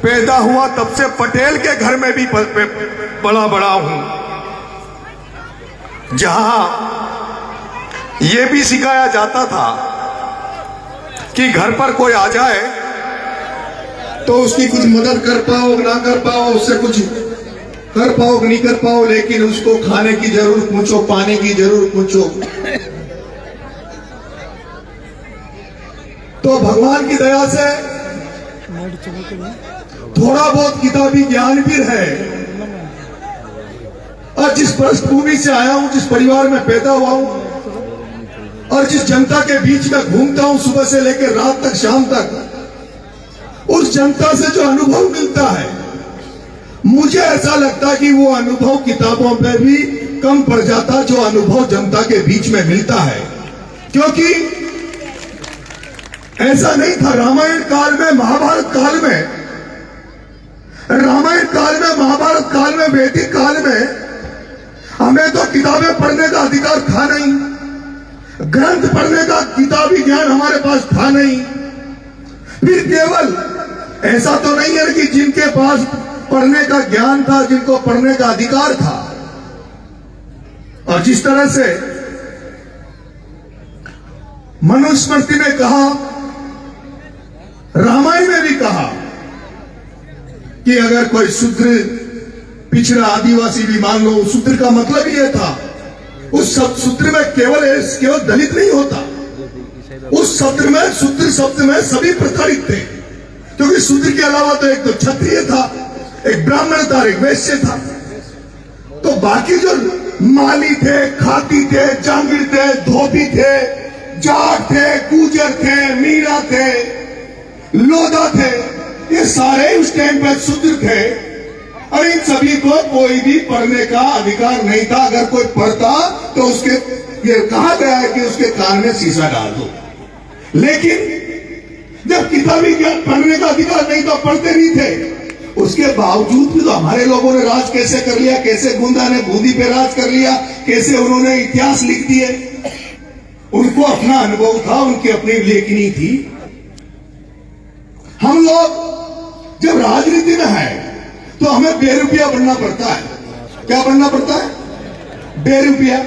पैदा हुआ तब से पटेल के घर में भी बड़ा बड़ा हूं, जहां यह भी सिखाया जाता था कि घर पर कोई आ जाए तो उसकी कुछ मदद कर पाओ ना कर पाओ, उससे कुछ कर पाओ नहीं कर पाओ, लेकिन उसको खाने की जरूर पूछो, पानी की जरूर पूछो। तो भगवान की दया से थोड़ा बहुत किताबी ज्ञान भी है, और जिस पृष्ठभूमि से आया हूं, जिस परिवार में पैदा हुआ हूं, और जिस जनता के बीच में घूमता हूं सुबह से लेकर रात तक, शाम तक, उस जनता से जो अनुभव मिलता है, मुझे ऐसा लगता है कि वो अनुभव किताबों में भी कम पड़ जाता जो अनुभव जनता के बीच में मिलता है। क्योंकि ऐसा नहीं था रामायण काल में, महाभारत काल में, रामायण काल में, महाभारत काल में, वैदिक काल में हमें तो किताबें पढ़ने का अधिकार था नहीं, ग्रंथ पढ़ने का किताबी ज्ञान हमारे पास था नहीं। फिर केवल ऐसा तो नहीं है कि जिनके पास पढ़ने का ज्ञान था, जिनको पढ़ने का अधिकार था, और जिस तरह से मनुस्मृति में कहा, रामायण में भी कहा कि अगर कोई शूद्र, पिछड़ा, आदिवासी भी मान लो, शूद्र का मतलब यह था, उस शूद्र में केवल दलित नहीं होता, उस शब्द में, शूद्र शब्द में सभी प्रताड़ित थे। क्योंकि शूद्र के अलावा तो एक तो क्षत्रिय था, एक ब्राह्मण था, एक वैश्य था, तो बाकी जो माली थे, खाती थे, जांगीर थे, धोबी थे, जाट थे, गुजर थे, मीरा थे, लोधा थे, ये सारे उस टाइम पर शूद्र थे, और इन सभी को कोई भी पढ़ने का अधिकार नहीं था। अगर कोई पढ़ता तो उसके, ये कहा गया है कि उसके कान में शीशा डाल दो। लेकिन जब किताबी ज्ञान पढ़ने का अधिकार नहीं था, पढ़ते नहीं थे, उसके बावजूद भी तो हमारे लोगों ने राज कैसे कर लिया, कैसे गोंदा ने बूंदी पे राज कर लिया, कैसे उन्होंने इतिहास लिख दिए। उनको अपना अनुभव था, उनकी अपनी लेखनी थी। हम लोग जब राजनीति में है तो हमें बेरुपया बनना पड़ता है। क्या बनना पड़ता है? बेरुपया।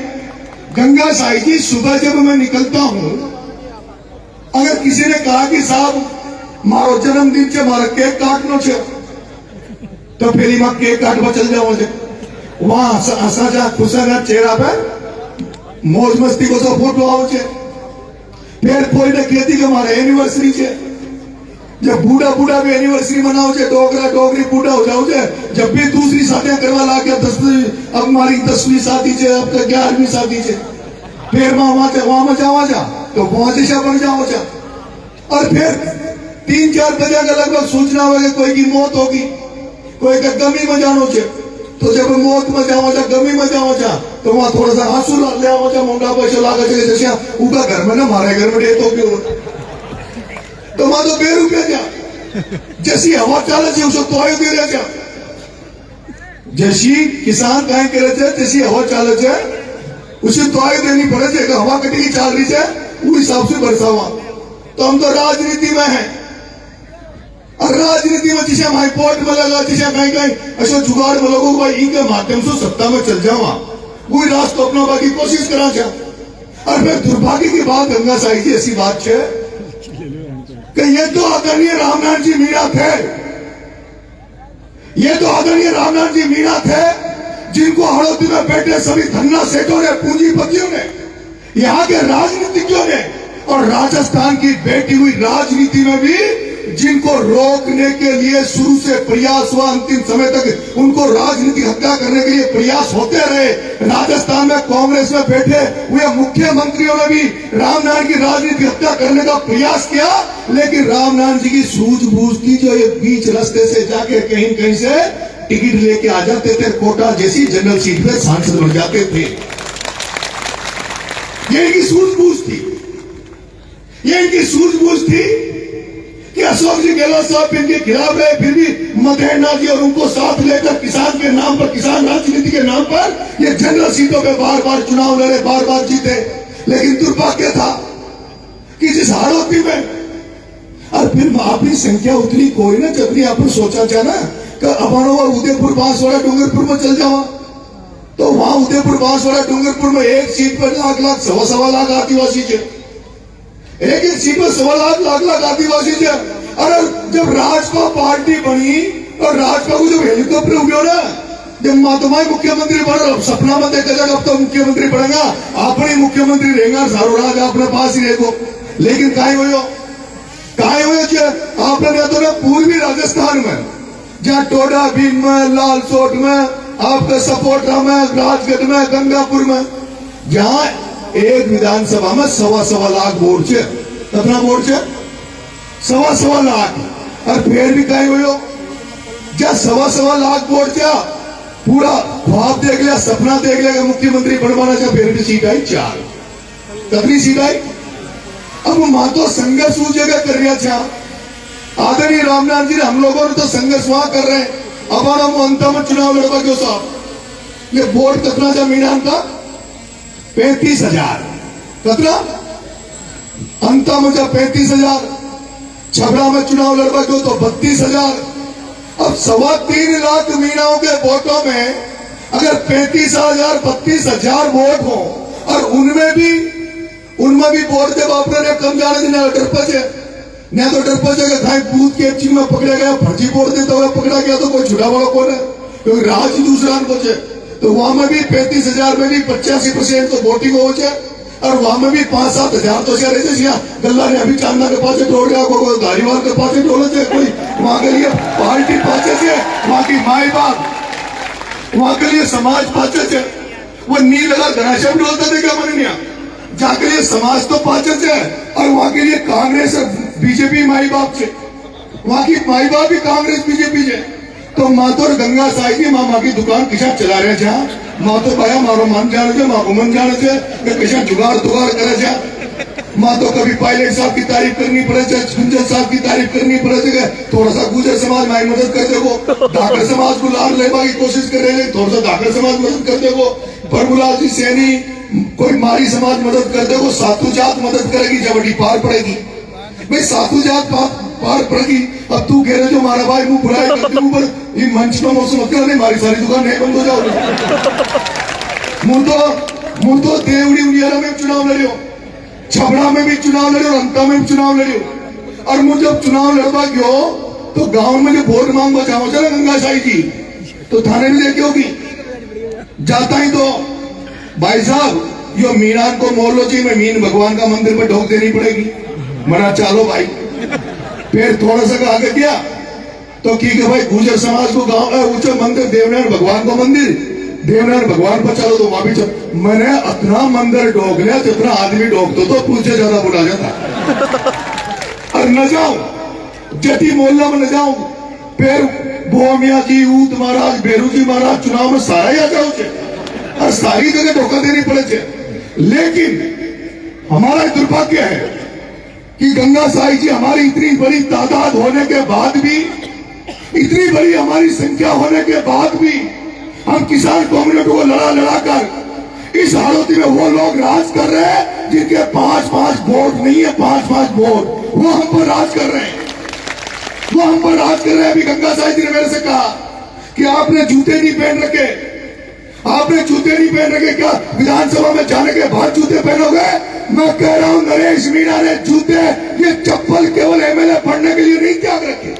गंगा साई जी, सुबह जब मैं निकलता हूं, अगर किसी ने कहा कि साहब मारो जन्मदिन से मारो केक काटनो छे, तो पहली बार केक काटवा चल जाओ। वहां हंसा खुशा चेहरा पे मौज मस्ती को तो फोटो आओ छे। फिर कोई ने कहती कि मारे एनिवर्सरी छे, जब बूढ़ा बूढ़ा भी एनिवर्सरी मनाओ छे, डोगरा डोगरी बूढ़ा हो जाओ छे, जब भी दूसरी शादियां करवा ला के, 10वीं, अब हमारी 10वीं शादी छे, अब तो 11वीं शादी छे, फिर वहां में जावा जा तो पहुंचे बन जाओ जा। और फिर 3-4 बजे का लगभग सूचना होगी कोई की मौत होगी, कोई का गमी में जानो छे, तो जब मौत में जाओ जा, गमी में जाओ जा, तो वहां थोड़ा सा आंसू ले आओ जा, मोटा पैसा लागे छे, जैसे ऊपर घर में ना, मारे घर में डेथ हो गई, तो वहां तो बेरुपया जा। जैसी हवा चाले छे उसको तो आयु दे रहे जा, जैसी किसान कहीं करे छे, जैसी हवा चाले छे उसे तो आयु देनी पड़े छे। हवा कटी चाल रही है उस हिसाब से बरसावा। तो हम तो राजनीति में हैं, और राजनीति में जिसे हम हाईकोर्ट में लगा, जिसे कहीं कहीं ऐसे जुगाड़ में लोगों को भाई इनके माध्यम से सत्ता में चल जावा, वही रास्ता अपना की कोशिश करा जा। और फिर दुर्भाग्य की बात, गंगा साई जी, ऐसी बात है कि ये तो आदरणीय रामनाथ जी मीणा थे, ये तो आदरणीय रामनाथ जी मीणा थे, जिनको हड़ौती में बैठे सभी धन्ना सेठों ने, पूंजीपतियों ने, यहाँ के राजनीतिज्ञों ने, और राजस्थान की बैठी हुई राजनीति में भी जिनको रोकने के लिए शुरू से प्रयास हुआ, अंतिम समय तक उनको राजनीतिक हत्या करने के लिए प्रयास होते रहे। राजस्थान में कांग्रेस में बैठे हुए मुख्यमंत्रियों ने भी रामनारायण की राजनीतिक हत्या करने का प्रयास किया, लेकिन रामनारायण जी की सूझबूझ थी, जो ये बीच रास्ते से जाके कहीं कहीं से टिकट लेके आ जाते थे, कोटा जैसी जनरल सीट पे सांसद बन जाते थे। ये इनकी सूझबूझ थी, ये इनकी सूझबूझ थी कि अशोक जी गहलोत साहब इनके खिलाफ है, फिर भी मदेना जी और उनको साथ लेकर किसान के नाम पर, किसान राजनीति के नाम पर ये जनरल सीटों पे बार बार चुनाव लड़े, बार बार जीते। लेकिन दुर्भाग्य था कि जिस हाड़ौती में फिर आपकी संख्या उतनी कोई ना जितनी आपने सोचा था ना कि अपन उदयपुर बांसवाड़ा डूंगरपुर में चल जावा, तो वहां उदयपुर बांसवाड़ा डूंगरपुर में एक सीट पर लाख लाख सवा लाख आदिवासी है, एक सीट पर लाख लाख आदिवासी है। अरे जब राजपा पार्टी बनी और राजपा को जब हेलीकॉप्टर हुआ ना, जब मातुमाई मुख्यमंत्री बना, सपना में देखा जाएगा अब तो मुख्यमंत्री बनेगा, अपने मुख्यमंत्री रहेगा, सारो राज अपने पास ही रहेगा। लेकिन काहे हुए आपने तो ना पूर्वी राजस्थान में, जहाँ टोडा भीम में, लालसोट में, आपके सपोटा में, राजगढ़ में, गंगापुर में, जहाँ एक विधानसभा में सवा लाख वोट है, कितना वोट है? सवा लाख। और फिर भी कहीं हुई हो जहाँ सवा लाख वोट क्या पूरा ख्वाब देख लिया, सपना देख लिया कि मुख्यमंत्री बनवाना चाहे, फिर भी सीट आई 4। कितनी सीट आई? अब मां तो संघर्ष उस जगह कर रहा था। आदरणीय रामनाथ जी, हम लोगों ने तो संघर्ष वहां कर रहे हैं। अब हम अंत में चुनाव लड़वा क्यों साहब? ये वोट कितना था मीनान का? 35,000। कितना अंत में जब 35,000, छबड़ा में चुनाव लड़वा क्यों तो 32,000। अब 3.25 लाख मीनाओं के वोटों में अगर 35,000 32,000 वोट हो और उनमें भी वोट दे बापरे ने कम जाने देने डरपच है, न तो डरपच है कि बूथ के चिन्ह में पकड़ा गया, फर्जी वोट देता हुआ पकड़ा गया तो कोई छुड़ा वाला कौन है, क्योंकि राज ही दूसरा बचे। तो वहां में भी 35,000 में भी 85% तो वोटिंग हो जाए, और वहां में भी 5-7 हजार तो गल्ला ने अभी चांदा के पास ढोल गया, कोई धारीवाल के पास ढोले थे, कोई वहां के लिए पार्टी पाचे थे, वहां की माई बाप, वहां के लिए समाज पाचे थे। वो नी लगा घनाश्याम ढोलते थे क्या मन नहीं, जहाँ के लिए समाज तो पाचे थे, और वहां के लिए कांग्रेस बीजेपी माई बाप से, वहां की माई बाप भी कांग्रेस बीजेपी से। तो माँ तो गंगा साई की माँ की दुकान किसा चला रहे थे, माँ तो पाया मारो मन जाने थे, माँ घूमन जाने थे, किसा जुगाड़ करे थे। माँ तो कभी पायलट साहब की तारीफ करनी पड़े, गुंजन साहब की तारीफ करनी पड़े, थोड़ा सा गुजर समाज माई मदद कर देगो, धाकर समाज को लाभ लेने की कोशिश कर रहे हैं, थोड़ा सा धाकर समाज मदद कर देगो, प्रभुलाल जी सैनी कोई मारी समाज मदद कर देगो, सातु जात मदद करेगी, जबड़ी पार पड़ेगी। भाई सातु जात पार पड़ेगी। अब तू कह रहे जो मारा भाई मुंह बुराई करते ऊपर ये मंच में मौसम मत कर, नहीं मारी सारी दुकान नहीं बंद हो जाओ। मुंह तो देवड़ी उड़ियारा में चुनाव लड़ियो, छबड़ा में भी चुनाव लड़ियो, अंता में भी चुनाव लड़ियो। और मुझे जब चुनाव लड़वा गयो तो गांव में जो वोट मांग बचाओ चला गंगा साई जी, तो थाने भी लेके होगी जाता ही तो भाई साहब यो मीनान को मोहल्लो जी में मीन भगवान का मंदिर पर ढोक देनी पड़ेगी, मना चालो भाई। फिर थोड़ा सा आगे गया तो की भाई गुजर समाज को गांव ऊंचे मंदिर देवनारायण भगवान को मंदिर, देवनारायण भगवान पर चलो तो वहां भी चल। मैंने इतना मंदिर ढोक लिया जितना आदमी ढोकतो तो पूछे ज्यादा बुला जाता। और न जाऊं जटी मोहल्ला में न जाऊं, फिर बोमिया जी, ऊत महाराज, बेरू जी महाराज चुनाव में सारा ही आ जाओ और सारी जगह धोखा देनी पड़े थे। लेकिन हमारा दुर्भाग्य है कि गंगा साई जी हमारी इतनी बड़ी तादाद होने के बाद भी, इतनी बड़ी हमारी संख्या होने के बाद भी हम किसान कम्युनिटी को लड़ा कर इस हालती में वो लोग राज कर रहे हैं जिनके 5-5 वोट नहीं है, 5-5 वोट, वो हम पर राज कर रहे हैं, वो हम पर राज कर रहे हैं। अभी गंगा साई जी ने मेरे से कहा कि आपने जूते नहीं पहन रखे, आपने जूते नहीं पहन रखे, क्या विधानसभा में जाने के बाद जूते पहनोगे? मैं कह रहा हूं नरेश मीणा ने जूते, ये चप्पल केवल एमएलए पढ़ने के लिए नहीं त्याग रखे।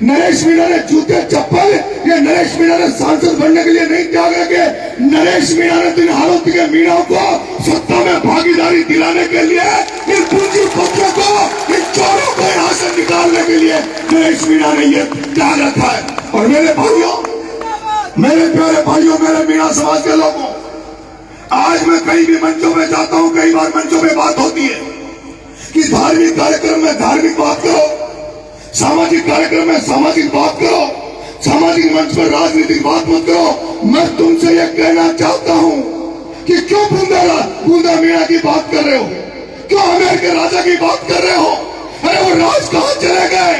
नरेश मीणा ने जूते चप्पल ये नरेश मीणा ने सांसद बनने के लिए नहीं त्याग रखे। नरेश मीणा ने तो इन हालत के मीणाओं को सत्ता में भागीदारी दिलाने के लिए, इन पूंजीपतियों को, इन चोरों को यहाँ से निकालने के लिए नरेश मीणा ने ये त्याग रखा है। और मेरे भाइयों, मेरे प्यारे भाइयों, मेरे मीणा समाज के लोगों, आज मैं कहीं भी मंचों में जाता हूं, कई बार मंचों में बात होती है कि धार्मिक कार्यक्रम में धार्मिक बात करो, सामाजिक कार्यक्रम में सामाजिक बात करो, सामाजिक मंच पर राजनीतिक बात मत करो। मैं तुमसे यह कहना चाहता हूं कि क्यों बूंदा मीणा की बात कर रहे हो, क्यों आमेर के राजा की बात कर रहे हो? अरे वो राज कहां चले गए?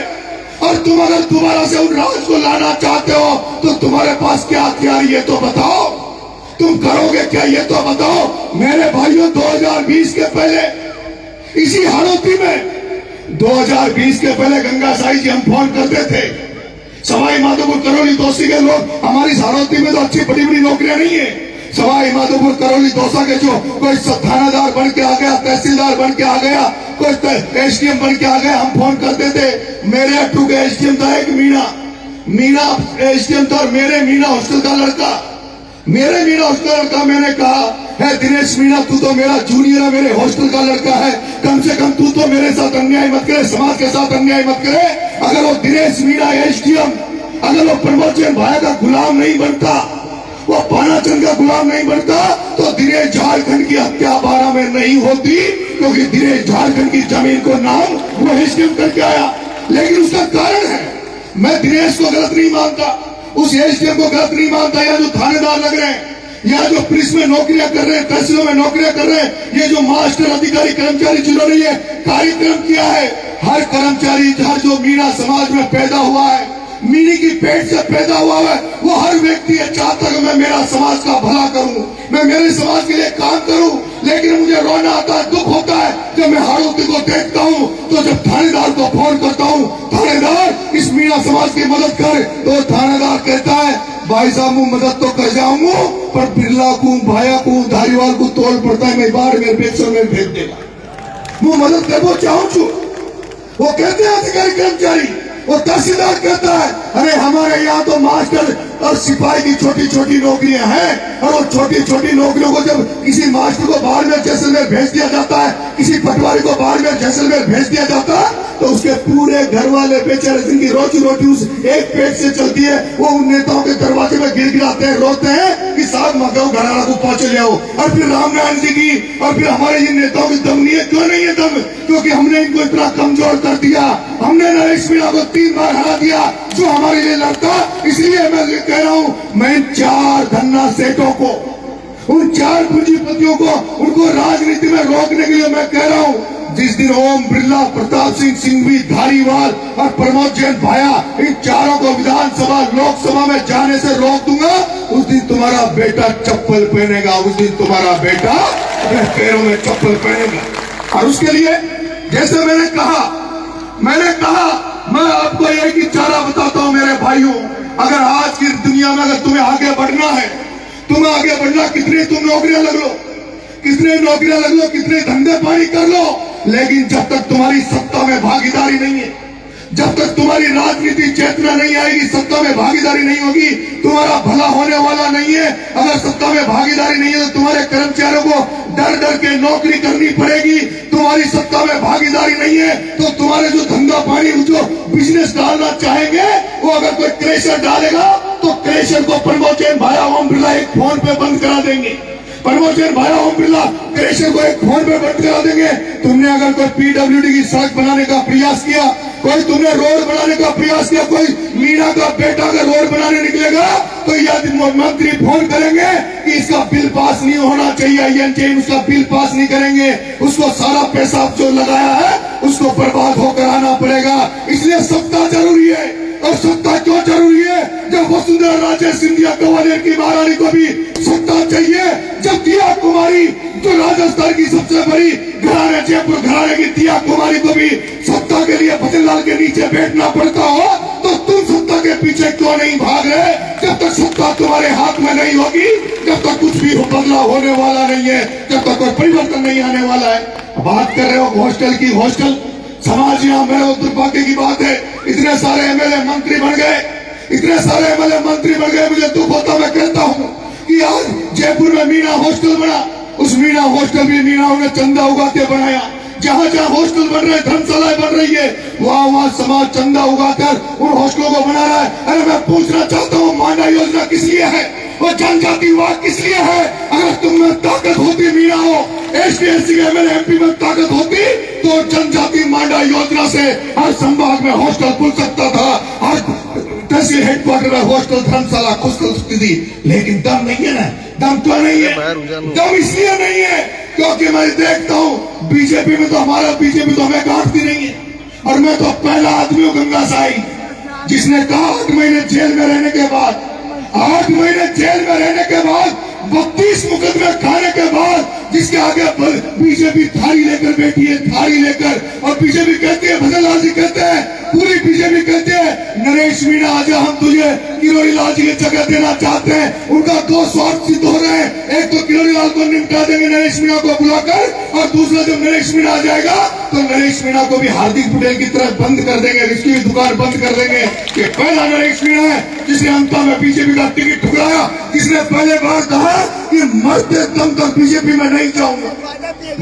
और तुम अगर दोबारा से उन राज को लाना चाहते हो तो तुम्हारे पास क्या हथियार ये तो बताओ, तुम करोगे क्या ये तो बताओ। मेरे भाइयों, 2020 के पहले इसी हालती में 2020 के पहले गंगा साई जी हम फोन करते थे, सवाई माधोपुर करौली तोसी के लोग, हमारी सारोती में तो अच्छी बड़ी बड़ी नौकरियां नहीं है। सवाई माधोपुर करौली दौसा के जो कोई थानादार बन के आ गया, तहसीलदार बन के आ गया, कोई एसडीएम बन के आ गया, हम फोन करते थे। मेरे अट्टू के एसडीएम था एक मीना एसडीएम था, और मेरे मीना हॉस्टल का लड़का, मैंने कहा है दिनेश मीणा, तू तो मेरा जूनियर है, मेरे हॉस्टल का लड़का है, कम से कम तू तो मेरे साथ अन्याय मत करे, समाज के साथ अन्याय मत करे। अगर वो दिनेश मीणा एसडीएम, अगर वो प्रमोद जैन भाई का गुलाम नहीं बनता, वो पानाचंद का गुलाम नहीं बनता, तो दिनेश झारखंड की हत्या 12 में नहीं होती, क्योंकि दिनेश झारखंड की जमीन को नाम वो एसडीएम करके आया। लेकिन उसका कारण है, मैं दिनेश को गलत नहीं मानता, उस एसडीएम को गलत नहीं मानता, या जो थानेदार लग रहे हैं, या जो पुलिस में नौकरियां कर रहे हैं, तहसीलों में नौकरियां कर रहे हैं, ये जो मास्टर अधिकारी कर्मचारी जिन्होंने ये कार्यक्रम किया है, हर कर्मचारी हर जो मीणा समाज में पैदा हुआ है, मीनी की पेट से पैदा हुआ है, वो हर व्यक्ति ये चाहता है मैं मेरा समाज का भला करूं, मैं मेरे समाज के लिए काम करूं। लेकिन मुझे रोना आता है, दुख होता है जब मैं हाड़ोती को देखता हूं, तो जब थानेदार को फोन करता हूं, थानेदार इस मीणा समाज की मदद कर, तो थानेदार कहता है भाई साहब मैं मदद तो कर जाऊंगा, पर बिरला को, भाया को, धारीवाल को तोल पड़ता है, मैं बाहर मेरे पेक्सर में भेज देगा, वो मदद करना चाहूं छू। वो कहते हैं अधिकारी कर्मचारी, वो तहसीलदार कहता है अरे हमारे यहाँ तो मास्टर और सिपाही की छोटी छोटी नौकरियां हैं, और वो छोटी छोटी नौकरियों को जब किसी मास्टर को बाहर में जैसलमेर भेज दिया जाता है, किसी पटवारी को बाहर में जैसलमेर भेज दिया जाता है, तो उसके पूरे घर वाले बेचारे जिनकी रोजी रोटी उस एक पेट से चलती है, वो उन नेताओं के दरवाजे में गिड़गिड़ाते हैं, रोते हैं कि साहब मगाओ घराना को पहुंचे ले आओ। और फिर रामनारायण जी की और फिर हमारे इन नेताओं की दम नहीं है। क्यों नहीं है दम? क्योंकि हमने इनको इतना कमजोर कर दिया, हमने नरेश मीणा को 3 बार हरा दिया जो हमारे लिए लड़ता। इसलिए मैं कह रहा हूं, मैं 4 धन्ना सेठों को, उन 4 पूंजीपतियों को, उनको राजनीति में रोकने के लिए मैं कह रहा हूं, जिस दिन ओम बिरला, प्रताप सिंह सिंघवी, धारीवाल और प्रमोद जैन भाया, इन चारों को विधानसभा लोकसभा में जाने से रोक दूंगा, उस दिन तुम्हारा बेटा चप्पल पहनेगा, उस दिन तुम्हारा बेटा अपने पैरों में चप्पल पहनेगा। और उसके लिए जैसे मैंने कहा मैं आपको एक ही चारा बताता हूं मेरे भाइयों, अगर आज की दुनिया में अगर तुम्हें आगे बढ़ना है, कितनी तुम नौकरियां लग लो, कितने धंधे पानी कर लो, लेकिन जब तक तुम्हारी सत्ता में भागीदारी नहीं है, जब तक तुम्हारी राजनीति चेतना नहीं आएगी, सत्ता में भागीदारी नहीं होगी, तुम्हारा भला होने वाला नहीं है। अगर सत्ता में भागीदारी नहीं है तो तुम्हारे कर्मचारियों को डर डर के नौकरी करनी पड़ेगी। तुम्हारी सत्ता में भागीदारी नहीं है तो तुम्हारे जो धंधा पानी, जो बिजनेस डालना चाहेंगे, वो अगर कोई क्रेशर डालेगा तो क्रेशर को प्रमोद जैन भाया ओम बिरला एक फोन पे बंद करा देंगे। प्रमोद जैन भाया ओम बिरला क्रेशर को एक फोन पे बंद करा देंगे। तुमने अगर कोई पीडब्ल्यूडी की सड़क बनाने का प्रयास किया, कोई तुमने रोड बनाने का प्रयास किया, कोई मीणा का बेटा अगर रोड बनाने निकलेगा तो यदि मंत्री फोन करेंगे कि इसका बिल पास नहीं होना चाहिए, उसका बिल पास नहीं करेंगे, उसको सारा पैसा जो लगाया है उसको बर्बाद होकर आना पड़ेगा। इसलिए सत्ता जरूरी है। और सत्ता क्यों जरूरी है? जब वसुंधरा राजे सिंधिया ग्वालियर की महारानी को भी सत्ता चाहिए, जब दिया कुमारी जो राजस्थान की सबसे बड़ी घराने, जयपुर घराने की दिया कुमारी को भी सत्ता के लिए भजनलाल के नीचे बैठना पड़ता हो, तो तुम सत्ता के पीछे क्यों नहीं भाग रहे? जब तक सत्ता तुम्हारे हाथ में नहीं होगी, जब तक कुछ भी बदलाव होने वाला नहीं है, जब तक कोई परिवर्तन नहीं आने वाला है। बात कर रहे हो हॉस्टल की, हॉस्टल समाज यहाँ मेरे दुर्भाग्य की बात है, इतने सारे एमएलए मंत्री बन गए, मुझे दुख होता, मैं कहता हूँ कि आज जयपुर में मीणा हॉस्टल बना, उस मीणा हॉस्टल भी मीणा ने चंदा उगा के बनाया। जहाँ जहाँ हॉस्टल बन रहे, धर्मशालाएं बन रही है, वहाँ समाज चंदा उगाकर उन हॉस्टलों को बना रहा है। अरे मैं पूछना चाहता हूँ, मांडा योजना किस लिए है? वो जनजातिवाद किस लिए है? अगर तुम में ताकत होती, मीणा हो, एसटी के एमएलए एमपी में ताकत होती, तो जनजाति मांडा योजना से हर संभाग में हॉस्टल खुल सकता था, हर तहसील हेडक्वार्टर में हॉस्टल, धर्मशाला खुल सकती थी। लेकिन दम नहीं है ना, दम तो नहीं है। दम इसलिए नहीं है क्योंकि मैं देखता हूँ बीजेपी में तो हमें गांठती नहीं है। और मैं तो पहला आदमी हूँ गंगा साई जिसने कहा 8 महीने जेल में रहने के बाद 32 मुकदमे खाने के बाद जिसके आगे बीजेपी थाली लेकर बैठी है, थाली लेकर, और बीजेपी कहती है, भजन लाल जी कहते हैं, पूरी बीजेपी कहते हैं, नरेश मीणा आज हम तुझे किरोड़ी लाल जी की जगह देना चाहते हैं। उनका दो स्वार्थ सिद्ध हो रहे हैं, एक तो किरोड़ी लाल को निपटा देंगे नरेश मीणा को बुलाकर, और दूसरा जब नरेश मीणा आ जाएगा तो नरेश मीणा को भी हार्दिक पटेल की तरह बंद कर देंगे, इसकी भी दुकान बंद कर देंगे। कि पहला नरेश मीणा है जिसने अंता में बीजेपी का टिकट ठुकराया, जिसने पहले बार कहा कि मरते दम तक बीजेपी में नहीं जाऊंगा,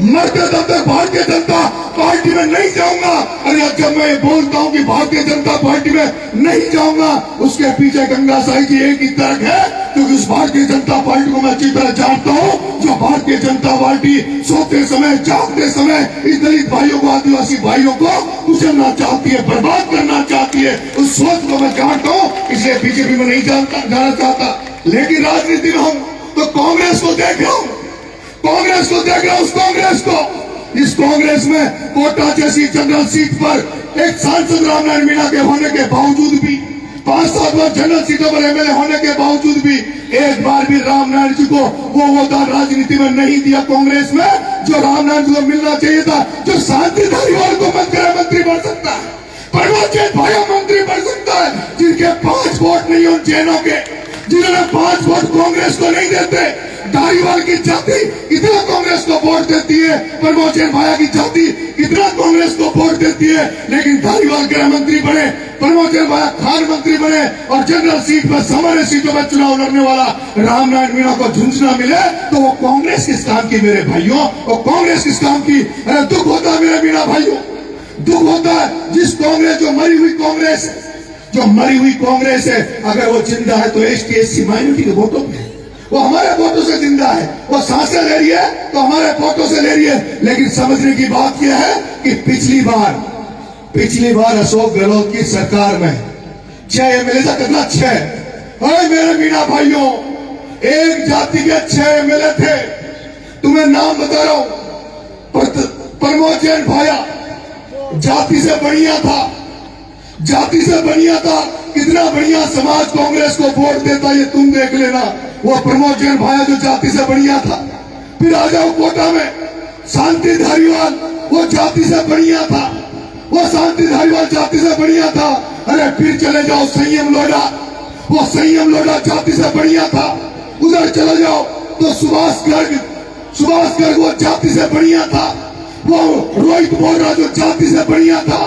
मरते दम तक भारतीय जनता पार्टी में नहीं जाऊंगा। अरे जब मैं बोलता हूं कि भारतीय जनता पार्टी में नहीं जाऊंगा, उसके पीछे गंगा साई जी एक ही तर्क है, क्योंकि उस भारतीय जनता पार्टी को मैं अच्छी तरह जानता हूं, जो भारतीय जनता पार्टी सोते समय, जागते समय इस दलित भाइयों को, आदिवासी भाइयों को कुचलना चाहती है, बर्बाद करना चाहती है। उस सोच को मैं जानता हूं, इसलिए बीजेपी में नहीं जाना चाहता। लेकिन राजनीति में हूं तो कांग्रेस को देख रहा हूं, कांग्रेस को देख रहा हूं, उस कांग्रेस को, इस कांग्रेस में कोटा जैसी जनरल सीट पर एक सांसद रामनारायण मीणा के होने के बावजूद भी, 5-7 बार जनरल सीटों पर एमएलए होने के बावजूद भी एक बार भी रामनारायण जी को वो होता राजनीति में नहीं दिया कांग्रेस में, जो रामनारायण जी को मिलना चाहिए था, जो शांति धारीवाल को मंत्री बन सकता है, परमाचंद भाया मंत्री बन सकता है, जिनके 5 वोट नहीं उन जैनों के, जिन्होंने 5 वोट कांग्रेस को नहीं देते। धारीवाल की जाति कितना कांग्रेस को वोट देती है, प्रमोचन भाया की जाति कितना कांग्रेस को वोट देती है, लेकिन धारीवाल गृह मंत्री बने, प्रमोचन भाया खान मंत्री बने, और जनरल सीट पर, सामान्य सीटों पर चुनाव लड़ने वाला रामनारायण मीणा को झुंझुना मिले तो वो कांग्रेस किस काम की मेरे भाइयों, और कांग्रेस किस काम की। अरे दुख होता है मेरे मीणा भाइयों, दुख होता है जिस कांग्रेस, जो मरी हुई कांग्रेस है, जो मरी हुई कांग्रेस है, अगर वो जिंदा है तो एसटी एससी माइनॉरिटी के वोटों में, वो हमारे वोटों से जिंदा है, वो सांसें ले रही है तो हमारे वोटों से ले रही है। लेकिन समझने की बात यह है कि पिछली बार अशोक गहलोत की सरकार में 6 एमएलए था, कितना 6, अरे मेरे मीणा भाइयों, एक जाति के 6 एमएलए थे। तुम्हें नाम बता रहा हूं, प्रमोद भाया जाति से बढ़िया था, जाति से बढ़िया था, कितना बढ़िया समाज कांग्रेस को वोट देता, ये तुम देख लेना। वो प्रमोद जैन भाया जो जाति से बढ़िया था। फिर आ जाओ कोटा में शांति धारीवाल, वो जाति से बढ़िया था, वो शांति धारीवाल जाति से बढ़िया था। अरे फिर चले जाओ संयम लोढ़ा, वो संयम लोढ़ा जाति से बढ़िया था। उधर चले जाओ तो सुभाष गर्ग वो जाति से बढ़िया था। वो रोहित बोरा जो जाति से बढ़िया था,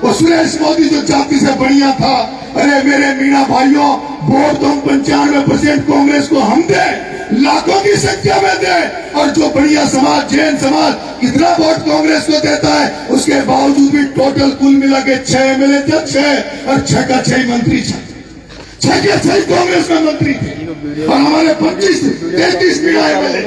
वो सुरेश मोदी जो जाति से बढ़िया था। अरे मेरे मीणा भाइयों, वोट तो 95% कांग्रेस को हम दे, लाखों की संख्या में दे, और जो बढ़िया समाज, जैन समाज कितना वोट कांग्रेस को देता है, उसके बावजूद भी टोटल कुल मिला के 6 एमएलए थे, 6 और 6 का 6 मंत्री, 6 के 6 कांग्रेस में मंत्री थे। और हमारे 33 मीणा एमएलए,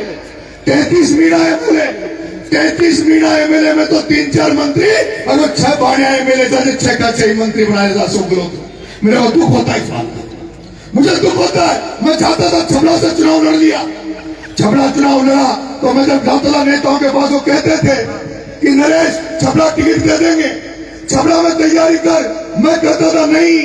33 मीणा एमएलए में तो 3-4 मंत्री, और वो 6 बाणिया एमएलए था, 6 का 6 मंत्री बनाया था अशोक गहलोत। मेरे को दुख होता है इस बात का, मुझे दुख होता है। मैं चाहता था छबड़ा से चुनाव लड़ लिया, छबड़ा चुनाव लड़ा तो मैं जब घातला नेताओं के पास वो कहते थे कि नरेश छबड़ा टिकट दे देंगे, छबड़ा में तैयारी कर, मैं कहता था नहीं,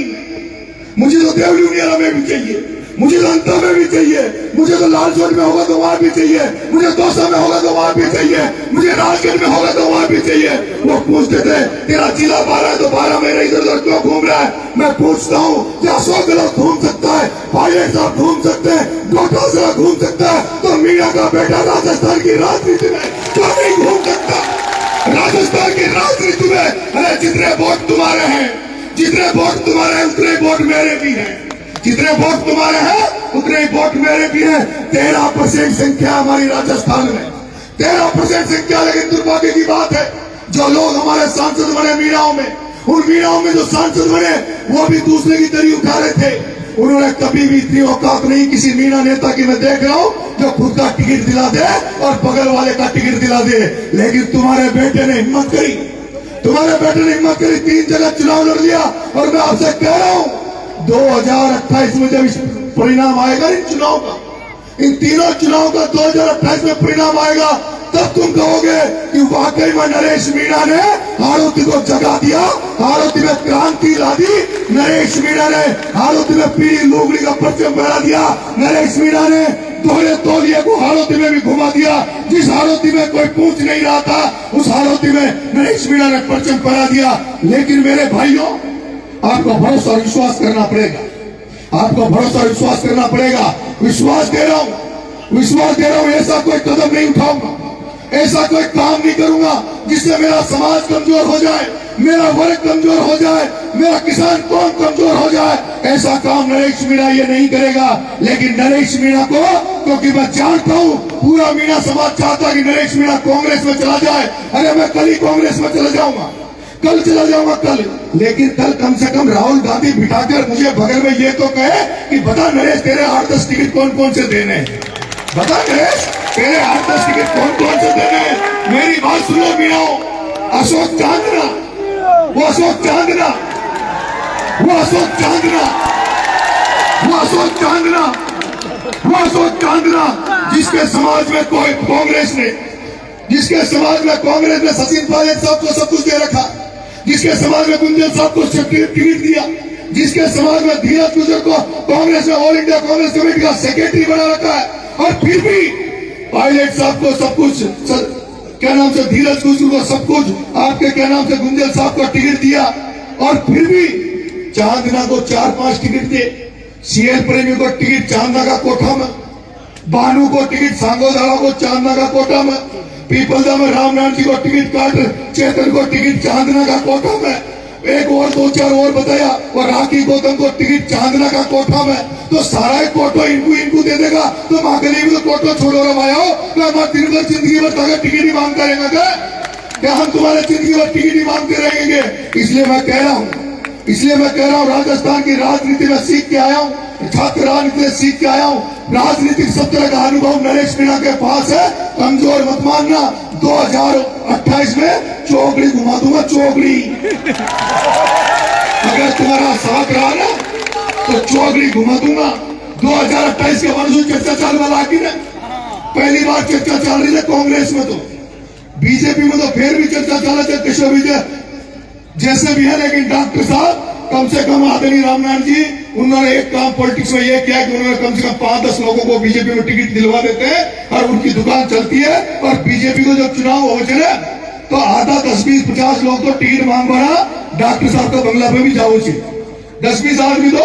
मुझे तो देवली उनियारा में भी चाहिए, मुझे तो अंतर में भी चाहिए, मुझे तो लालचौक में होगा तो वहां भी चाहिए, मुझे दौसा में होगा तो वहां भी चाहिए, मुझे राजगढ़ में होगा तो वहां भी चाहिए। वो पूछते थे तेरा जिला 12 है तो 12 महीने इधर उधर क्यों घूम रहा है? मैं पूछता हूँ क्या अशोक गहलोत घूम सकता है, पायलट साहब घूम सकते हैं, डोटासरा घूम सकता है, तो मीणा का बेटा राजस्थान की राजनीति में क्यों नहीं घूम सकता? राजस्थान की राजनीति में अरे जितने वोट तुम्हारे हैं, जितने वोट तुम्हारे हैं उतने वोट मेरे भी हैं, जितने वोट तुम्हारे हैं उतने वोट मेरे भी हैं। 13% संख्या हमारी राजस्थान में, 13% संख्या। लेकिन दुर्भाग्य की बात है जो लोग हमारे सांसद बने मीणाओं में, उन मीणाओं में जो सांसद बने वो भी दूसरे की दरी उठा रहे थे। उन्होंने कभी भी इतनी औकात नहीं किसी मीणा नेता की मैं देख रहा हूं जो खुद का टिकट दिला दे और बगल वाले का टिकट दिला दे। लेकिन तुम्हारे बेटे ने हिम्मत करी, तुम्हारे बेटे ने हिम्मत करी, 3 जगह चुनाव लड़ लिया। और मैं आपसे कह रहा हूं 2028 में जब परिणाम आएगा इन चुनाव का, इन तीनों चुनाव का 2028 में परिणाम आएगा, तब तुम कहोगे कि वाकई में नरेश मीणा ने हाड़ौती को जगा दिया, हाड़ौती में क्रांति ला दी, नरेश मीणा ने हाड़ौती में पीली लुगड़ी का परचम फहरा दिया, नरेश मीणा ने दोहरे तौलिए को हाड़ौती में भी घुमा दिया। जिस हाड़ौती में कोई पूछ नहीं रहा था, उस हाड़ौती में नरेश मीणा ने परचम फहरा दिया। लेकिन मेरे भाइयों, आपको भरोसा और विश्वास करना पड़ेगा। आपको भरोसा और विश्वास करना पड़ेगा। विश्वास दे रहा हूं, ऐसा कोई कदम नहीं उठाऊंगा, ऐसा कोई काम नहीं करूंगा जिससे मेरा समाज कमजोर हो जाए, मेरा वर्ग कमजोर हो जाए, मेरा किसान कौम कमजोर हो जाए। ऐसा काम नरेश मीणा ये नहीं करेगा। लेकिन नरेश मीणा को, क्योंकि मैं जानता हूं पूरा मीणा समाज चाहता कि नरेश मीणा कांग्रेस में चला जाए। अरे मैं कल ही कांग्रेस में चला जाऊंगा, कल चला जाऊंगा कल। लेकिन कल कम से कम राहुल गांधी बिठाकर मुझे बगल में ये तो कहे कि बता नरेश तेरे 8-10 टिकट कौन कौन से देने हैं, बता नरेश तेरे 8-10 टिकट कौन कौन से देने हैं। मेरी बात सुन लो मीणाओ, अशोक चांदना, वो अशोक चांदना, वो अशोक चांदना, वो अशोक चांदना, वो अशोक चांदना जिसके समाज में कोई कांग्रेस ने, जिसके समाज में कांग्रेस ने सचिन पायलट साहब को सब कुछ दे रखा, जिसके समाज में गुंजन साहब को टिकट दिया, जिसके समाज में धीरज गुजर को कांग्रेस में ऑल इंडिया कांग्रेस कमेटी का सेक्रेटरी बना रखा है, और फिर भी पायलट साहब को सब कुछ, क्या नाम से धीरज गुजर को सब कुछ, आपके क्या नाम से गुंजन साहब को टिकट दिया, और फिर भी चांदना को 4-5 टिकट दे। सीएल प्रेमी को टिकट चांदना का कोठा में, बानू को टिकट सांगोदारा को चांदना का कोठा में, पीपलदा में रामनाथ जी को टिकट काट, चेतन को टिकट चांदना का कोठा में, एक और 2-4 और बताया, और राखी गौतम को टिकट चांदना का कोठा में। तो सारा एक कोठो इनको दे देगा तो महाकली भी तो कोठो छोड़ो रे भाई, तो हमारे दिन भर जिंदगी भर तक टिकट ही मांगता रहेगा क्या हम तुम्हारे जिंदगी भर टिकट ही मांगते रहेंगे। इसलिए मैं कह रहा हूँ राजस्थान की राजनीति में सीख के आया हूँ, छात्र राजनीति में सीख के आया हूँ। राजनीतिक सत्र का अनुभव नरेश मीणा के पास है, कमजोर मत मानना। 2028 में चौकड़ी घुमा दूंगा, चौकड़ी। अगर तुम्हारा साथ रहा ना तो चौकड़ी घुमा दूंगा। 2028 के बावजूद चर्चा चलने लगी ना, पहली बार चर्चा चल रही है कांग्रेस में, तो बीजेपी में तो फिर भी चर्चा चल रही है, किशोर विजय जैसे भी है। लेकिन डॉक्टर साहब कम से कम आदरणीय रामनाथ जी, उन्होंने एक काम पॉलिटिक्स में यह किया कि उन्होंने कम से कम 5-10 लोगों को बीजेपी में टिकट दिलवा देते हैं और उनकी दुकान चलती है। और बीजेपी को जब चुनाव हो चले तो आधा 10-20-50 लोग तो टिकट मांग बना डॉक्टर साहब का बंगला पे भी जाओ छे, 10-20 आदमी तो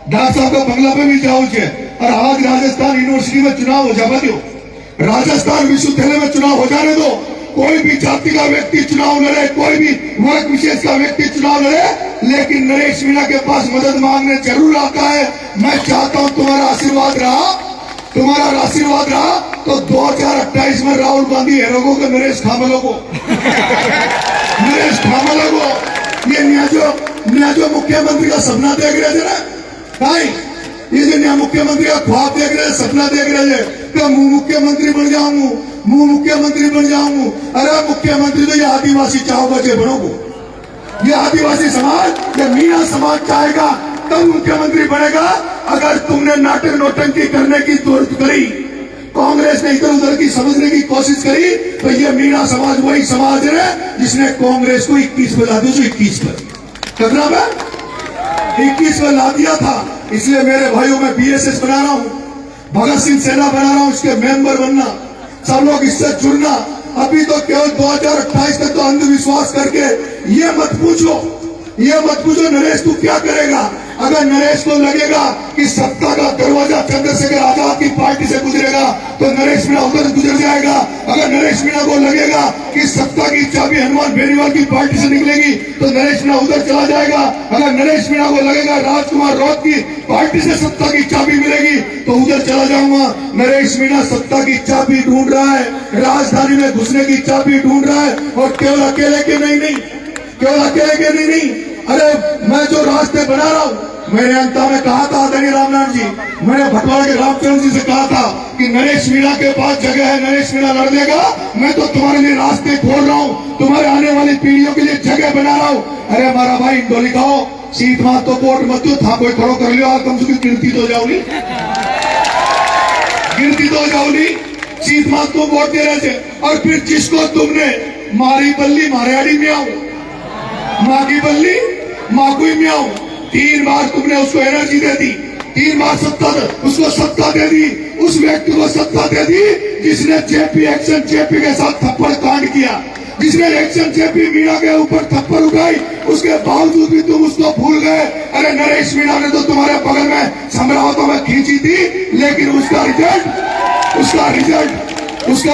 डॉक्टर साहब का बंगला पे भी जाओ छे। और आज राजस्थान यूनिवर्सिटी में चुनाव हो जावा दो, राजस्थान विश्वविद्यालय में चुनाव हो जाने दो। कोई भी जाति का व्यक्ति चुनाव लड़े, कोई भी वर्ग विशेष का व्यक्ति चुनाव लड़े, लेकिन नरेश मीणा के पास मदद मांगने जरूर आता है। मैं चाहता हूं तुम्हारा आशीर्वाद रहा तो 2028 में राहुल गांधी हेरोगो को, नरेश खामलो को ये नया जो मुख्यमंत्री का सपना देख रहे थे ना भाई, ये जो नया मुख्यमंत्री का ख्वाब देख रहे, सपना देख रहे थे कि मुख्यमंत्री बन जाऊंगा, मुख्यमंत्री बन जाऊंगा। अरे मुख्यमंत्री तो ये आदिवासी चाहो बचे बनोगो, ये आदिवासी समाज, ये मीणा समाज चाहेगा तब मुख्यमंत्री बनेगा। अगर तुमने नाटक नौटंकी करने की जरूरत करी, कांग्रेस ने इधर उधर की समझने की कोशिश करी, तो ये मीणा समाज वही समाज है जिसने कांग्रेस को 21 में ला दिया, 21 में 15 में 21 में ला दिया था। इसलिए मेरे भाइयों में बीएसएस बना रहा हूं, भगत सिंह सेना बना रहा हूं, इसके मेंबर बनना, सब लोग इससे जुड़ना। अभी तो केवल 2028 तक तो अंधविश्वास करके ये मत पूछो नरेश तू क्या करेगा। अगर नरेश को लगेगा कि सत्ता का दरवाजा चंद्रशेखर आजाद की पार्टी से गुजरेगा तो नरेश मीणा उधर गुजर जाएगा। अगर नरेश मीणा को लगेगा कि सत्ता की चाबी हनुमान बेनीवाल की पार्टी से निकलेगी तो नरेश मीणा उधर चला जाएगा। अगर नरेश मीणा को लगेगा राजकुमार रौत की पार्टी से सत्ता की चाबी मिलेगी तो उधर चला जाऊंगा। नरेश मीणा सत्ता की चाबी ढूंढ रहा है, राजधानी में घुसने की चाबी ढूंढ रहा है, और केवल अकेले के नहीं। अरे मैं जो रास्ते बना रहा हूं, मैंने अंत में कहा था आदरणीय रामनाथ जी, मैंने भटवाड़ा के रामचंद्र जी से कहा था कि नरेश मीणा के पास जगह है, नरेश मीणा लड़ देगा। मैं तो तुम्हारे लिए रास्ते खोल रहा हूं, तुम्हारे आने वाली पीढ़ियों के लिए जगह बना रहा हूं। अरे हमारा भाई इंडो लिखाओ, सीट मात तो वोट मत दो, था कोई खड़ो कर लियो, कम से कम गिनती तो जाओगी, सीट मात तो वोट दे रहे थे। और फिर जिसको तुमने मारी बल्ली मारियाड़ी में आओ, मागी बल्ली माकुई में आओ, 3 बार तुमने उसको एनर्जी दे दी, 3 बार सत्ता, उसको सत्ता दे दी, उस व्यक्ति को सत्ता दे दी जिसने जेपी एक्शन जेपी के साथ थप्पड़ कांड किया, जिसने एक्शन जेपी मीणा के ऊपर थप्पड़ उठाई, उसके बावजूद भी तुम उसको भूल गए। अरे नरेश मीणा ने तो तुम्हारे बगल में समरावतों में खींची थी, लेकिन उसका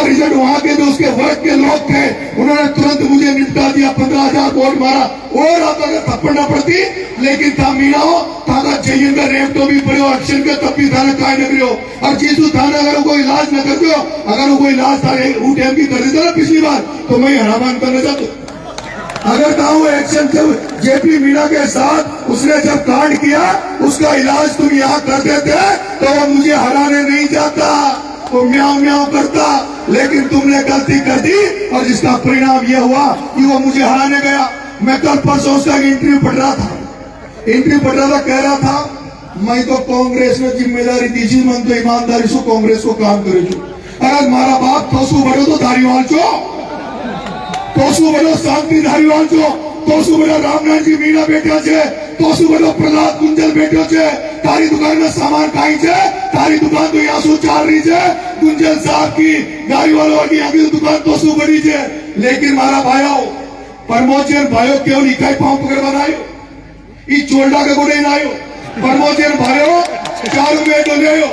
रिजल्ट वहां के जो उसके वर्ग के लोग थे उन्होंने तुरंत मुझे निपटा दिया, 15,000 वोट मारा। और आप अगर थप्पड़ न पड़ती, लेकिन था मीणा हो ताकत चाहिए रेप तो भी पड़े एक्शन के तब भी थाने काय न करो। और जीतू थाने अगर कोई इलाज न कर दो, अगर वो कोई इलाज था UTM की कर देता ना पिछली बार, तो मैं हरामान करना चाहता। अगर था वो एक्शन जेपी मीणा के साथ उसने जब कांड किया, उसका इलाज तुम यहाँ कर देते तो वो मुझे हराने नहीं जाता, वो म्याऊं म्याऊं करता। लेकिन तुमने गलती कर दी और जिसका परिणाम यह हुआ कि वो मुझे हराने गया। मैं कल परसों उसका इंटरव्यू पढ़ रहा था, कह रहा था मैं तो कांग्रेस में जिम्मेदारी दीजिए, मैं तो ईमानदारी से कांग्रेस को काम करे छू। अगर मारा बाप तोसू बड़ो तो धारीवाल चो, तोसू बड़ो शांति धारीवाल चो, तोसू बड़ो रामनाथ जी मीणा बैठा छे, तोसू बड़ो प्रहलाद गुंजल बैठो छे। तारी दुकान में सामान खाई छे, तारी दुकान तो यहाँ सु चाल रही है, गुंजल साहब की गाड़ी वालों की आगे दुकान तोसू बड़ी है। लेकिन मारा भाइयों परमोचन भाइयों केवल इकाई पांव पकड़ बनायो, ई चोल्डा के गोड़े लायो। परमोचन भाइयों चारों में डोलियो,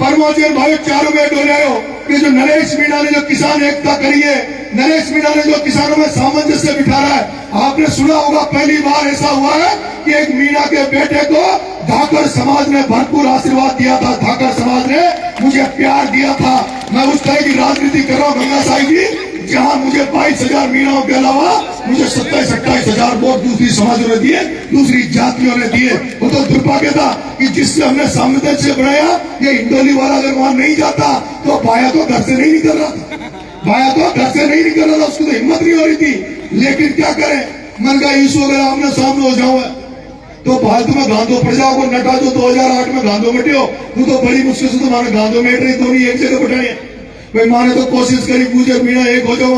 परमोचन भाइयों चारों में डोलियो। कि जो नरेश मीणा ने जो किसान एकता करी है, नरेश मीणा ने जो किसानों में सामंजस्य बिठा रहा है, आपने सुना होगा पहली बार ऐसा हुआ है कि एक मीणा के बेटे को धाकर समाज ने भरपूर आशीर्वाद दिया था, धाकर समाज ने मुझे प्यार दिया था। मैं उस तरह की राजनीति कर रहा हूँ गंगा साई जी, जहाँ मुझे 22,000 मीणाओं के अलावा मुझे 27-28,000 वोट दूसरी समाजों ने दिए, दूसरी जातियों ने दिए। वो तो दुर्भाग्य था कि जिससे हमने सामंजस्य बनाया, ये इंदौली वाला अगर वहां नहीं जाता तो भाया तो घर से नहीं निकल रहा था, उसको तो हिम्मत नहीं हो रही थी। लेकिन क्या करें, मन का ईशु अगर आमने सामने हो जाओ तो फालतू में गांधो प्रजा को नटा जो 2008 में गांधो मिटियो, वो तो बड़ी मुश्किल से तुम्हारे गांधो मेट रही, दोनों एक जगह बैठाए भाई। माने तो कोशिश करी गुजर मीणा एक हो जाओ,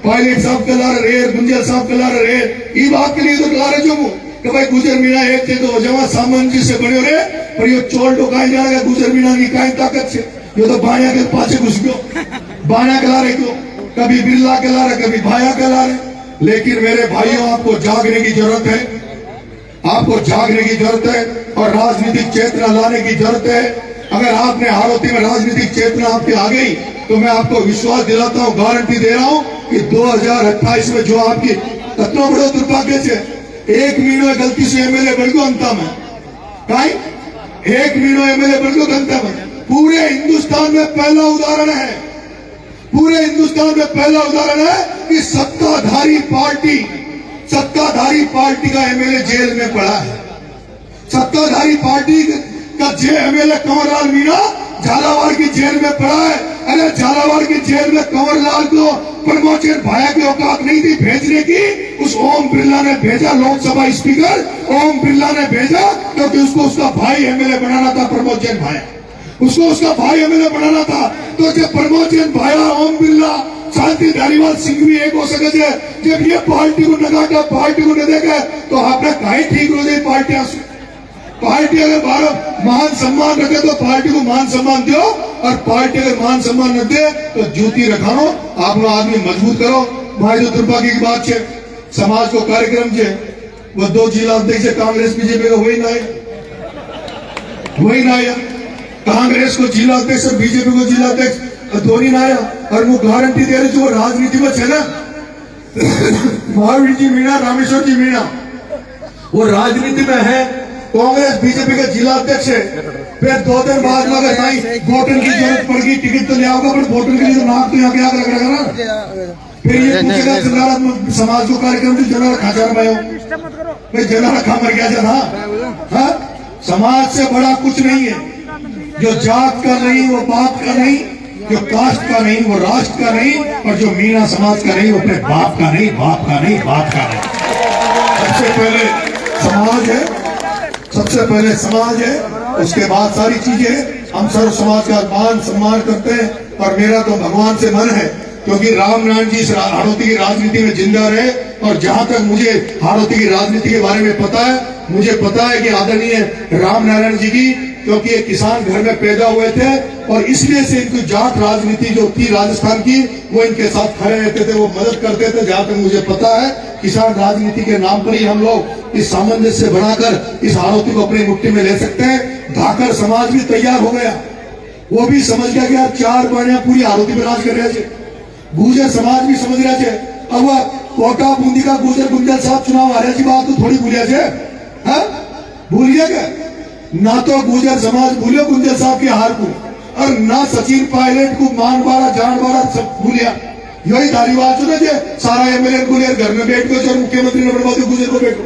पायलट साहब कला रहे, गुंजल साहब कला रहे, ये बात के लिए तो कला रहे जो कि भाई गुजर मीणा एक जगह हो जाओ, सामंजस्य से बने रहे। पर ये चोल टोकाई जाएगा गुजर मीणा की काई ताकत से, ये तो बाया के पाछे घुस गयो, बाया कला रहे क्यों, कभी बिरला कला रहे, कभी भाया कला रहे। लेकिन मेरे भाइयों आपको जागने की जरूरत है, आपको जागने की जरूरत है और राजनीतिक चेतना लाने की जरूरत है। अगर आपने हारोती में राजनीतिक चेतना आपके आ गई तो मैं आपको विश्वास दिलाता हूं, गारंटी दे रहा हूं कि 2028 में जो आपकी तत्व बड़ो दुर्भाग्य से एक मीणो गलती से एमएलए बन गयो अंता में, काई एक मीणो एमएलए बन गयो अंता में। पूरे हिंदुस्तान में पहला उदाहरण है, पूरे हिंदुस्तान में पहला उदाहरण है कि सत्ताधारी पार्टी का एमएलए जेल में पड़ा है। सत्ताधारी पार्टी का एमएलए कंवरलाल मीणा झालावाड़ की जेल में पड़ा है। अरे झालावाड़ की जेल में कंवरलाल को परमोचन भाया की औकात नहीं थी भेजने की, उस ओम बिरला ने भेजा, लोकसभा स्पीकर ओम बिरला ने भेजा, क्योंकि उसको उसका भाई एमएलए बनाना था। प्रमोचन भाया उसको उसका भाई एमएलए बनाना था। तो जब प्रमोचन भाया ओम बिरला शांति धारीवाल सिंह भी एक हो सके, जब ये पार्टी को नगाटा पार्टी को न देखे तो आपने कहीं ठीक हो जाए। पार्टी अगर भारत मान सम्मान रखे तो पार्टी को मान सम्मान दो, और पार्टी अगर मान सम्मान न दे तो जूती रखाओ, आप आदमी मजबूत करो। भाई जो दुर्भाग्य की बात है, समाज को कार्यक्रम है वो 2 जिला अध्यक्ष कांग्रेस बीजेपी का वही ना आया, कांग्रेस को जिला अध्यक्ष और बीजेपी को जिला अध्यक्ष दोनों ना आया। और वो गारंटी दे रहे जो राजनीति में है ना, महावीर जी मीणा, रामेश्वर जी मीणा, वो राजनीति में है, कांग्रेस बीजेपी का जिला अध्यक्ष है। फिर 2 दिन बाद लगा नहीं वोटन की जरूरत पड़ गई, टिकट तो ले आओगे, पर वोटन के लिए तो नाक तो यहाँ के आग लग रहा ना। फिर ये पूछेगा जनारा समाज को कार्यक्रम जो जनारा खाचार में हो भाई, जनारा खा मर गया हाँ? समाज से बड़ा कुछ नहीं है, जो जात का नहीं वो बाप का नहीं, जो कास्ट का नहीं वो राष्ट्र का नहीं, और जो मीणा समाज का नहीं वो अपने बाप का नहीं, बाप का नहीं, बाप का नहीं। सबसे पहले समाज है, सबसे पहले समाज है, उसके बाद सारी चीजें। हम सर्व समाज का मान सम्मान करते हैं, और मेरा तो भगवान से मन है, क्योंकि रामनारायण जी हाड़ौती की राजनीति में जिंदा रहे। और जहां तक मुझे हाड़ौती की राजनीति के बारे में पता है, मुझे पता है कि आदरणीय रामनारायण जी की क्योंकि ये किसान घर में पैदा हुए थे और इसलिए से इनकी जाट राजनीति जो थी राजस्थान की वो इनके साथ खड़े रहते थे, वो मदद करते थे। जहां तक मुझे पता है किसान राजनीति के नाम पर ही हम लोग इस सामंजस्य बनाकर इस आरोपी को अपनी मुट्ठी में ले सकते हैं। धाकर समाज भी तैयार हो गया, वो भी समझ गया कि यार 4 महीने पूरी आरोपी पर राज कर रहे थे। गुर्जर समाज भी समझ रहे थे। अब वह कोटा बूंदी का गुर्जर गुंजल साहब चुनाव आ रहे की बात तो थोड़ी भूलिया थे, भूल गया क्या? ना तो गुर्जर समाज भूलियो गुंजल साहब की हार को, और ना सचिन पायलट को मानवाड़ा जानवाड़ा सब भूलिया। यही धारीवाल चुने थे सारा एमएलए को लेकर घर में बैठ गए, मुख्यमंत्री ने बनवा दिया गुर्जर को बैठो।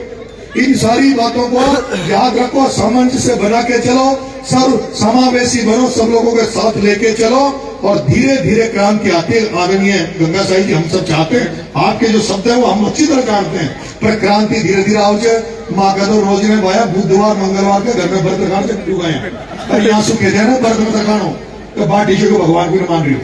इन सारी बातों को याद रखो, सामंजस्य बना के चलो, सब समावेशी बनो, सब लोगों के साथ लेके चलो और धीरे धीरे क्रांति आते आदरणीय गंगा साई जी हम सब चाहते हैं। आपके जो शब्द है वो हम अच्छी तरह जानते हैं, पर क्रांति धीरे धीरे आओ जाए। माँ का तो रोज ने भाया बुधवार मंगलवार के घर में व्रत रखान से चुका है, पर यहाँ सुखे थे ना व्रत में रखानो तो बाटी को भगवान को मान रही हो।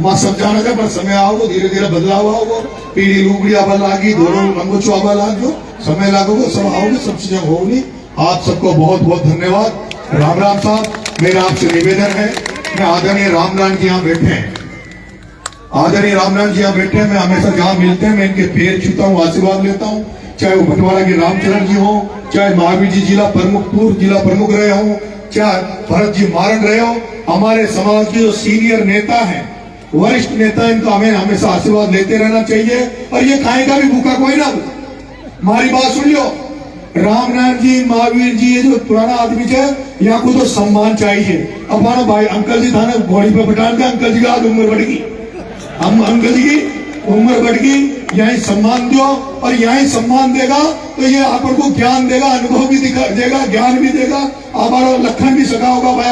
माँ सब जाना था, पर समय आओ धीरे धीरे बदलाव आओगे, पीढ़ी लुगड़ी आवा लागी, दोनों रंगोचो आवा लाग जो समय लागोगे, सब आओगे, सब चीजें होगी। आप सबको बहुत बहुत धन्यवाद। राम राम साहब, मेरा आपसे निवेदन है, मैं आदरणीय रामलाल जी यहाँ बैठे हैं, आदरणीय रामलाल जी यहाँ बैठे हैं, मैं हमेशा जहाँ मिलते हैं मैं इनके पैर छूता हूँ, आशीर्वाद लेता हूँ। चाहे वो भटवाड़ा के रामचरण जी हो, चाहे महावीर जी जिला प्रमुख रहे हो, चाहे भरत जी मारन रहे हो, हमारे समाज के जो सीनियर नेता हैं, वरिष्ठ नेता, इनका हमें हमेशा आशीर्वाद लेते रहना चाहिए। और ये खाएगा भी भूखा कोई ना, हमारी बात सुन लो। रामनारायण जी, महावीर जी, ये जो पुराना आदमी है, यहाँ को तो सम्मान चाहिए। अब हमारा भाई अंकल जी था ना, घोड़ी पे बैठा के अंकल जी की आज उम्र बढ़ गई, हम अंकल जी की उम्र बढ़ गई, यही सम्मान दो। और यही सम्मान देगा तो ये आप को ज्ञान देगा, अनुभव भी देगा, ज्ञान भी देगा। हमारा लखन भी सका होगा भाई।